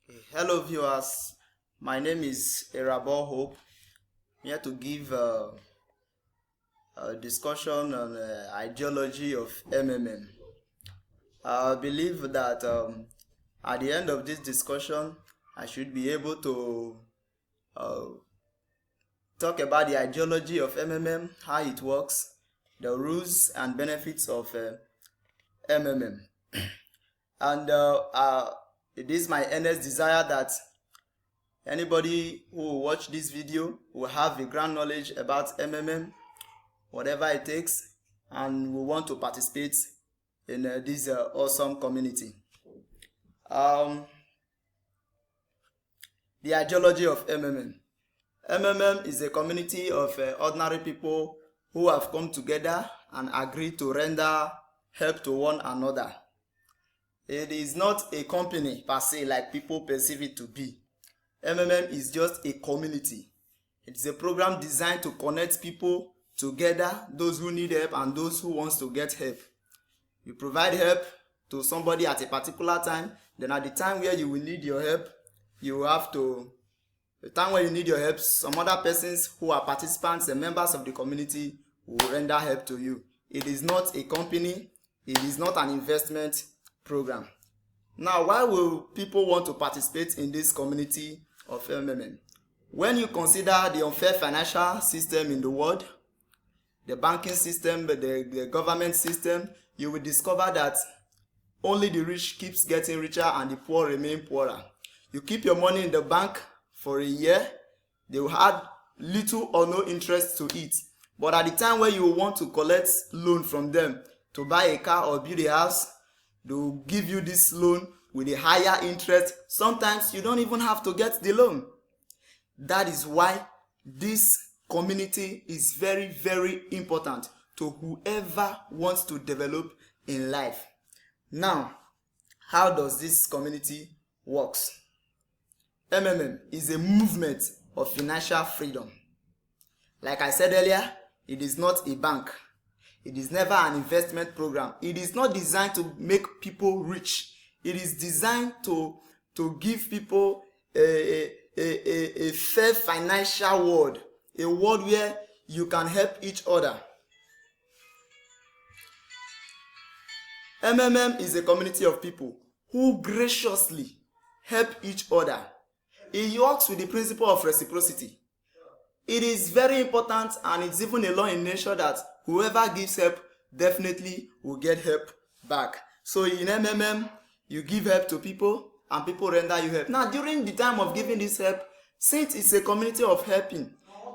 Hello viewers, my name is Erabo Hope. I'm here to give a discussion on ideology of MMM. I believe that at the end of this discussion, I should be able to uh, talk about the ideology of MMM, how it works, the rules and benefits of MMM. And it is my earnest desire that anybody who will watch this video will have a ground knowledge about MMM, whatever it takes, and will want to participate in this awesome community. The ideology of MMM. MMM is a community of ordinary people who have come together and agreed to render help to one another. It is not a company per se like people perceive it to be. MMM is just a community. It's a program designed to connect people together, those who need help and those who want to get help. You provide help to somebody at a particular time, then at the time where you will need your help, some other persons who are participants and members of the community will render help to you. It is not a company, it is not an investment program. Now, why will people want to participate in this community of MMM? When you consider the unfair financial system in the world, the banking system, the government system, you will discover that only the rich keeps getting richer and the poor remain poorer. You keep your money in the bank for a year, they will add little or no interest to it. But at the time when you want to collect loan from them to buy a car or build a house, they will give you this loan with a higher interest. Sometimes you don't even have to get the loan. That is why this community is very, very important to whoever wants to develop in life. Now, how does this community works? MMM is a movement of financial freedom. Like I said earlier, it is not a bank. It is never an investment program. It is not designed to make people rich. It is designed to give people a fair financial world, a world where you can help each other. MMM is a community of people who graciously help each other. It works with the principle of reciprocity. It is very important, and it's even a law in nature that whoever gives help definitely will get help back. So in MMM, you give help to people and people render you help. Now, during the time of giving this help, since it's a community of helping,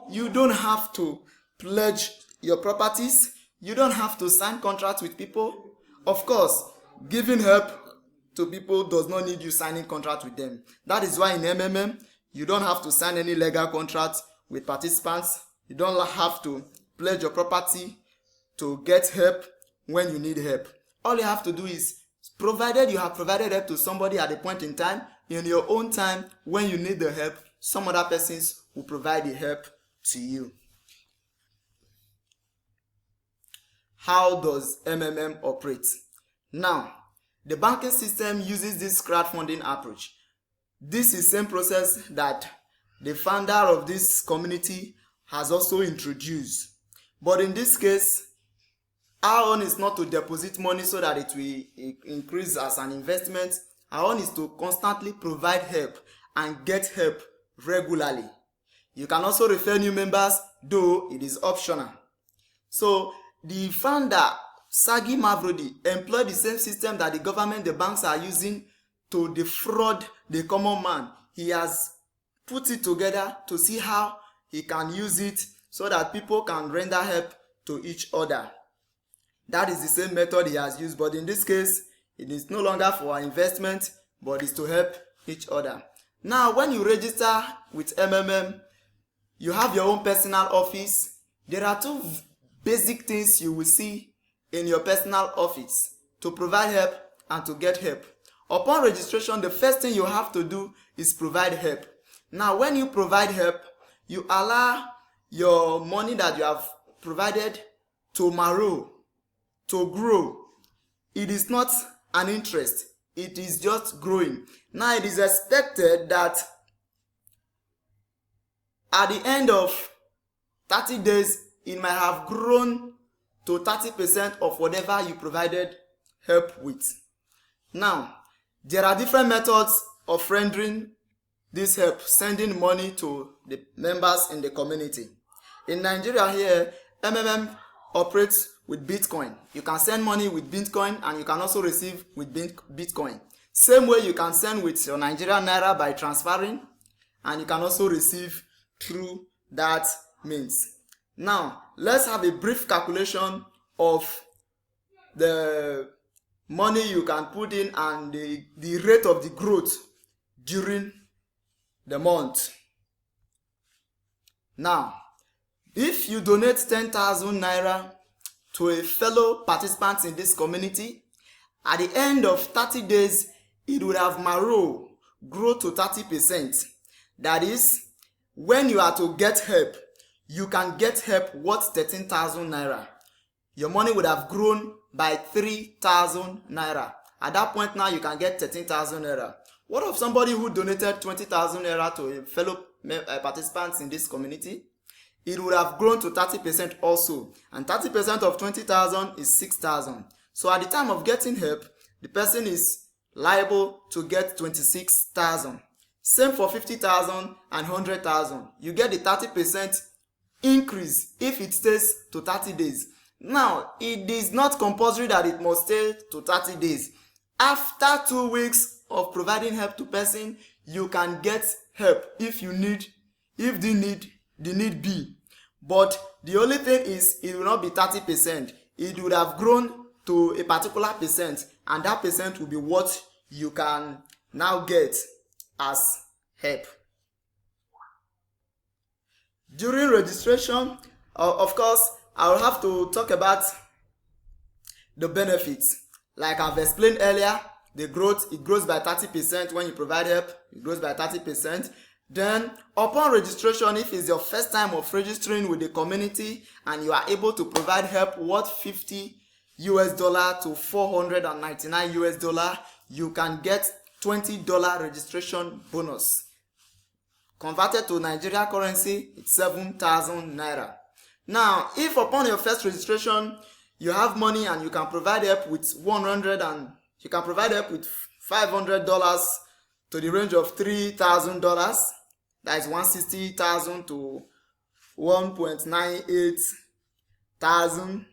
you don't have to pledge your properties. You don't have to sign contracts with people. Of course, giving help to people does not need you signing contract with them. That is why in MMM, you don't have to sign any legal contract with participants. You don't have to pledge your property to get help when you need help. All you have to do is, provided you have provided help to somebody at a point in time, in your own time, when you need the help, some other persons will provide the help to you. How does MMM operate? Now, the banking system uses this crowdfunding approach. This is the same process that the founder of this community has also introduced. But in this case, our own is not to deposit money so that it will increase as an investment. Our own is to constantly provide help and get help regularly. You can also refer new members, though it is optional. So the founder, Sergey Mavrodi, employed the same system that the government, the banks are using to defraud the common man. He has put it together to see how he can use it so that people can render help to each other. That is the same method he has used, but in this case, it is no longer for investment, but it's to help each other. Now, when you register with MMM, you have your own personal office. There are two basic things you will see in your personal office to provide help and to get help. Upon registration, the first thing you have to do is provide help. Now, when you provide help, you allow your money that you have provided to grow. It is not an interest. it is just growing. Now it is expected that at the end of 30 days, it might have grown to 30% of whatever you provided help with. Now, there are different methods of rendering this help, sending money to the members in the community. In Nigeria here, MMM operates with Bitcoin. You can send money with Bitcoin and you can also receive with Bitcoin. Same way you can send with your Nigerian Naira by transferring, and you can also receive through that means. Now, let's have a brief calculation of the money you can put in and the rate of the growth during the month. Now, if you donate 10,000 Naira to a fellow participant in this community, at the end of 30 days, it would have grow to 30%. That is, when you are to get help, you can get help worth 13,000 Naira. Your money would have grown by 3,000 Naira. At that point now, you can get 13,000 Naira. What of somebody who donated 20,000 Naira to a fellow participants in this community? It would have grown to 30% also. And 30% of 20,000 is 6,000. So at the time of getting help, the person is liable to get 26,000. Same for 50,000 and 100,000. You get the 30% increase if it stays to 30 days. Now, it is not compulsory that it must stay to 30 days. After 2 weeks of providing help to person, you can get help if the need be. But the only thing is, it will not be 30%. It would have grown to a particular percent, and that percent will be what you can now get as help. During registration, of course, I will have to talk about the benefits. Like I've explained earlier, it grows by 30% when you provide help. It grows by 30%. Then, upon registration, if it's your first time of registering with the community and you are able to provide help worth $50 to $499, you can get $20 registration bonus. Converted to Nigeria currency, it's 7,000 Naira. Now, if upon your first registration, you have money and you can provide help with $500 to the range of $3,000, that is $160,000 to $1.98 thousand,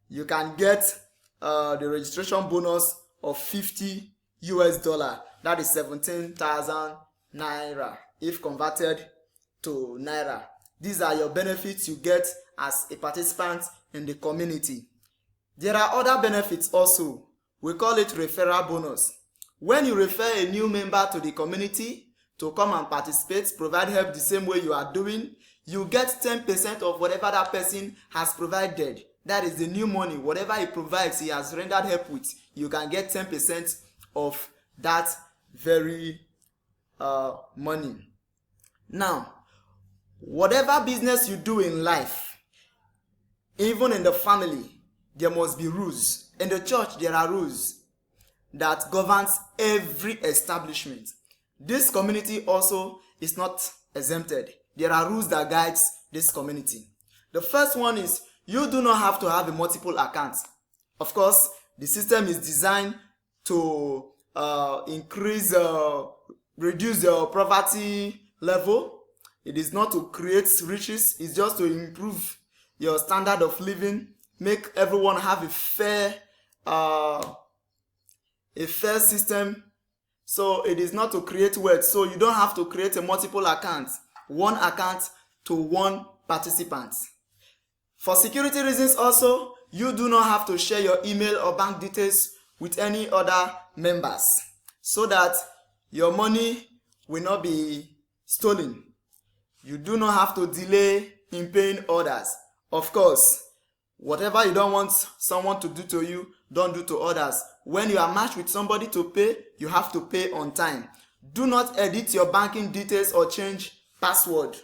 you can get the registration bonus of $50, that is 17,000 Naira if converted to Naira. These are your benefits you get as a participant in the community. There are other benefits also. We call it referral bonus. When you refer a new member to the community to come and participate, provide help the same way you are doing, you get 10% of whatever that person has provided. That is the new money. Whatever he provides, he has rendered help with, you can get 10% of that very money. Now, whatever business you do in life, even in the family, there must be rules. In the church, there are rules that governs every establishment. This community also is not exempted. There are rules that guides this community. The first one is, you do not have to have a multiple account. Of course, the system is designed to reduce your poverty level. It is not to create riches. It's just to improve your standard of living, make everyone have a fair system. So it is not to create wealth. So you don't have to create a multiple account. One account to one participant. For security reasons also, you do not have to share your email or bank details with any other members, so that your money will not be stolen. You do not have to delay in paying others. Of course, whatever you don't want someone to do to you, don't do to others. When you are matched with somebody to pay, you have to pay on time. Do not edit your banking details or change password.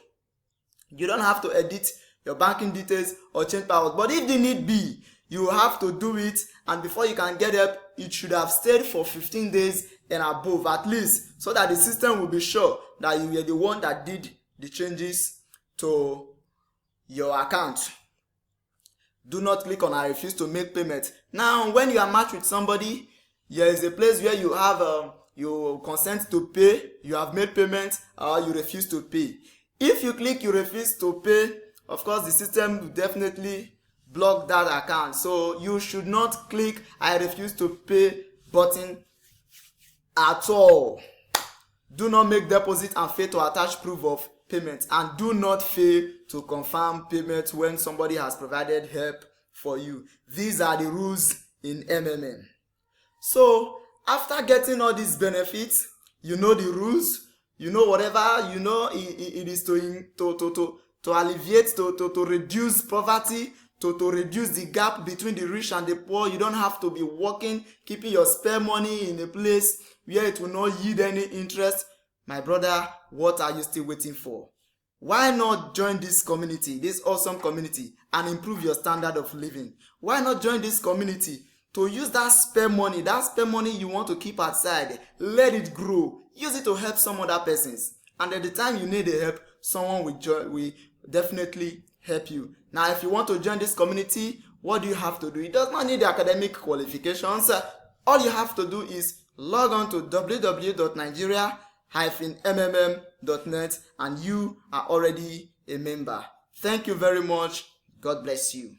You don't have to edit your banking details or change password. But if the need be, You have to do it, and before you can get help, it should have stayed for 15 days and above at least, so that the system will be sure that you were the one that did the changes to your account. Do not click on I refuse to make payment. Now, when you are matched with somebody, there is a place where you have you consent to pay, you have made payment, or you refuse to pay. If you click you refuse to pay, of course the system will definitely block that account. So you should not click I refuse to pay button at all. Do not make deposit and fail to attach proof of payment, and do not fail to confirm payment when somebody has provided help for you. These are the rules in MMM. So after getting all these benefits, you know the rules, you know whatever, you know it is to alleviate, to reduce poverty, to reduce the gap between the rich and the poor. You don't have to be working, keeping your spare money in a place where it will not yield any interest. My brother, what are you still waiting for? Why not join this community, this awesome community, and improve your standard of living? Why not join this community to use that spare money you want to keep aside, let it grow, use it to help some other persons, and at the time you need the help, someone will definitely help you. Now, if you want to join this community, what do you have to do? It does not need academic qualifications. All you have to do is log on to www.nigeria-mmm.net and you are already a member. Thank you very much. God bless you.